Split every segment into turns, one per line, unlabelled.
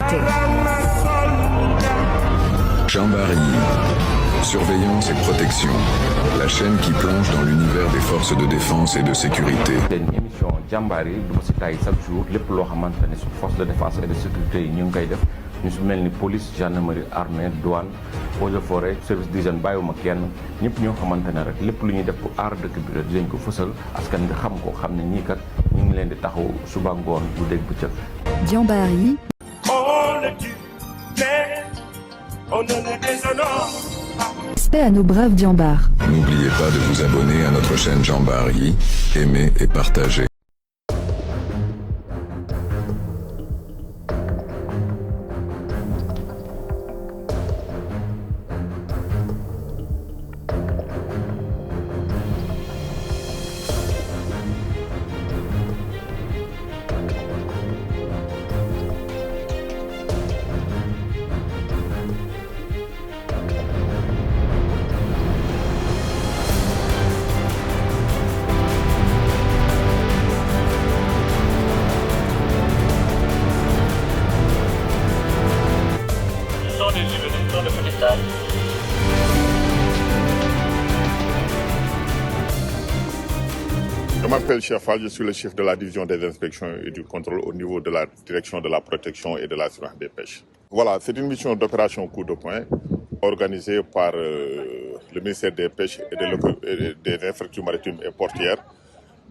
sécurité.
Jamboree, surveillance et protection, la chaîne qui plonge dans l'univers des forces de défense et de sécurité.
Une émission Jamboree du ma si tay chaque jour lépp loo xamante ne su force de défense et de sécurité yi ñu ngi koy def ñu si mel ni police gendarmerie armée douane eaux et forêt service d'hygiène bàyyiwuma kenn ñëpp ñoo xamante ne rek lépp lu ñuy def pour aar dëkk bi rek dinañ ko fësal askan bi xam ko xam ne ñii kat ñu ngi leen di taxaw suba ngoon bu dégg bëccëg.
Jamboree.
On ne les déshonore.
Respect à nos braves Diambars.
N'oubliez pas de vous abonner à notre chaîne Jamboree, aimer et partager.
Je m'appelle Cheikh Fall, je suis le chef de la division des inspections et du contrôle au niveau de la direction de la protection et de la surveillance des pêches. Voilà, c'est une mission d'opération coup de poing organisée par le ministère des Pêches et des infrastructures maritimes et portières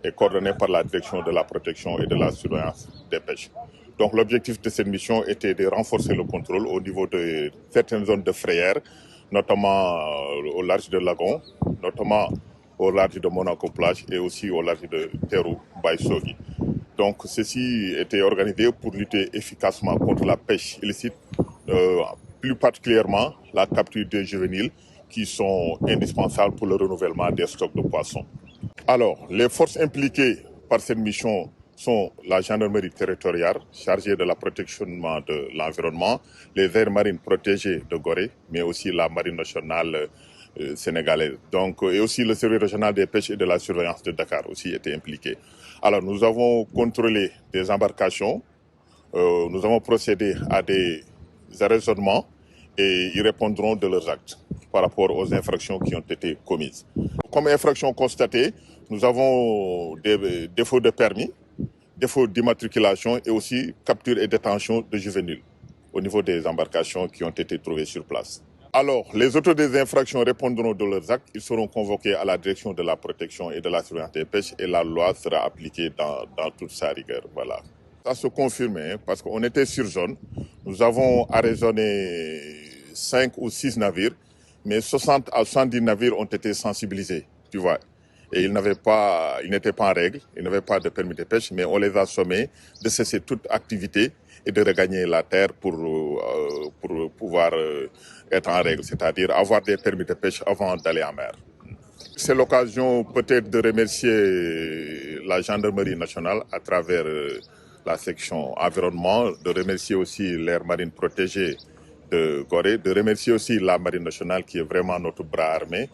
et coordonnée par la direction de la protection et de la surveillance des pêches. Donc l'objectif de cette mission était de renforcer le contrôle au niveau de certaines zones de frayère, notamment au large de Lagon, notamment au large de Monaco Plage et aussi au large de Terrou Baïsogui. Donc ceci était organisé pour lutter efficacement contre la pêche illicite, plus particulièrement la capture des juvéniles qui sont indispensables pour le renouvellement des stocks de poissons. Alors, les forces impliquées par cette mission sont la gendarmerie territoriale chargée de la protection de l'environnement, les aires marines protégées de Gorée, mais aussi la marine nationale sénégalaise. Donc, et aussi le service régional des pêches et de la surveillance de Dakar aussi était impliqué. Alors, nous avons contrôlé des embarcations, nous avons procédé à des arraisonnements et ils répondront de leurs actes par rapport aux infractions qui ont été commises. Comme infraction constatée, nous avons des défauts de permis, défauts d'immatriculation et aussi capture et détention de juvéniles au niveau des embarcations qui ont été trouvées sur place. Alors, les auteurs des infractions répondront de leurs actes. Ils seront convoqués à la direction de la protection et de la surveillance des pêches et la loi sera appliquée dans toute sa rigueur. Voilà. Ça se confirme parce qu'on était sur zone. Nous avons arraisonné 5 ou 6 navires, mais 60 à 70 navires ont été sensibilisés, tu vois. Et ils n'étaient pas en règle, ils n'avaient pas de permis de pêche, mais on les a sommés de cesser toute activité et de regagner la terre pour pouvoir être en règle, c'est-à-dire avoir des permis de pêche avant d'aller en mer. C'est l'occasion peut-être de remercier la gendarmerie nationale à travers la section environnement, de remercier aussi l'aire marine protégée de Gorée, de remercier aussi la marine nationale qui est vraiment notre bras armé.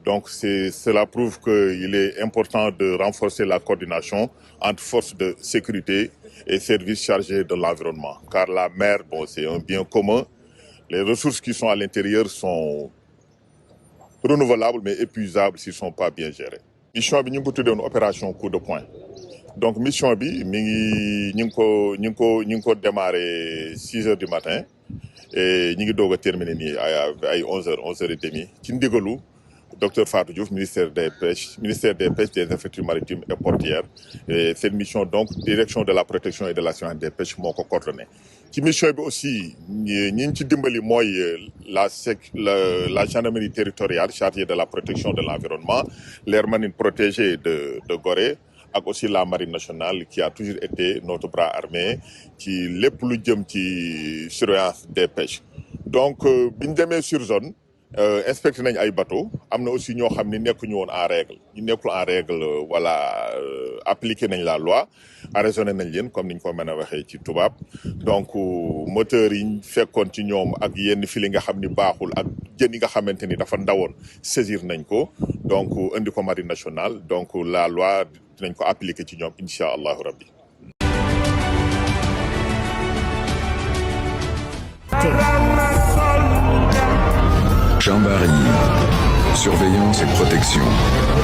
Donc cela prouve qu'il est important de renforcer la coordination entre forces de sécurité et services chargés de l'environnement. Car la mer, c'est un bien commun. Les ressources qui sont à l'intérieur sont renouvelables mais épuisables s'ils ne sont pas bien gérés. Mission bi ñu ngi ko tuddee une opération coup de poing. Donc mission bi ñu ngi ko démarré 6 heures du matin et ñu ngi doog a terminé nii ay 11h30 ci ndigalu Docteur Fatou Diouf, ministère des Pêches, des Infrastructures maritimes et portières. Et cette mission, donc, direction de la protection et de la surveillance des pêches, m'ont coordonné. Ci mission bi aussi ñi ci dimbali mooy la gendarmerie territoriale chargée de la protection de l'environnement, l'aire marine protégée de Gorée, ak aussi la marine nationale qui a toujours été notre bras armé ci lépp lu jëm ci surveillance des pêches. Donc bi ñu demee sur zone. Inspecté nañ ay bateau am na aussi ñoo xam ne nekkuñu woon en règle ñu nekkul en règle voilà appliqué nañ la loi arraisonné nañ leen comme niñ ko mën a waxee ci tubaab donc moteur yi fekkoon ci ñoom ak yenn fili nga xam ni baaxul ak jën yi nga xamante ni dafa ndawoon saisir nañ ko donc indi ko marine nationale donc la loi dinañ ko appliqué ci ñoom incha allahu rabbi.
sécurité.
Jamboree. Surveillance et protection.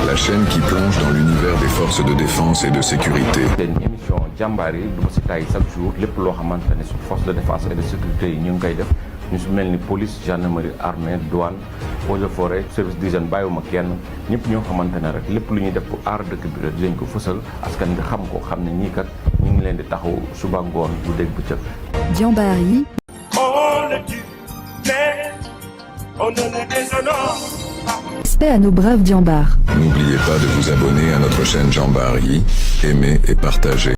La chaîne qui plonge dans l'univers des forces de défense et de sécurité.
seen émission jàmbaar yi du ma si tay chaque jour lépp loo xamante ne su force de défense et de sécurité yi ñu ngi koy def ñu si mel ni police gendarmerie armée douane eaux et forêt service d'hygiène bàyyiwuma kenn ñëpp ñoo xamante ne rek lépp lu ñuy def pour aar dëkk bi rek dinañ ko fësal askan bi xam ko xam ne ñii kat ñu ngi leen di taxaw suba ngoon bu dégg bëccëg.
Jamboree.
On le tue, mais on ne le déshonore.
Respect à nos braves Diambars.
N'oubliez pas de vous abonner à notre chaîne Jamboree, aimer et partager.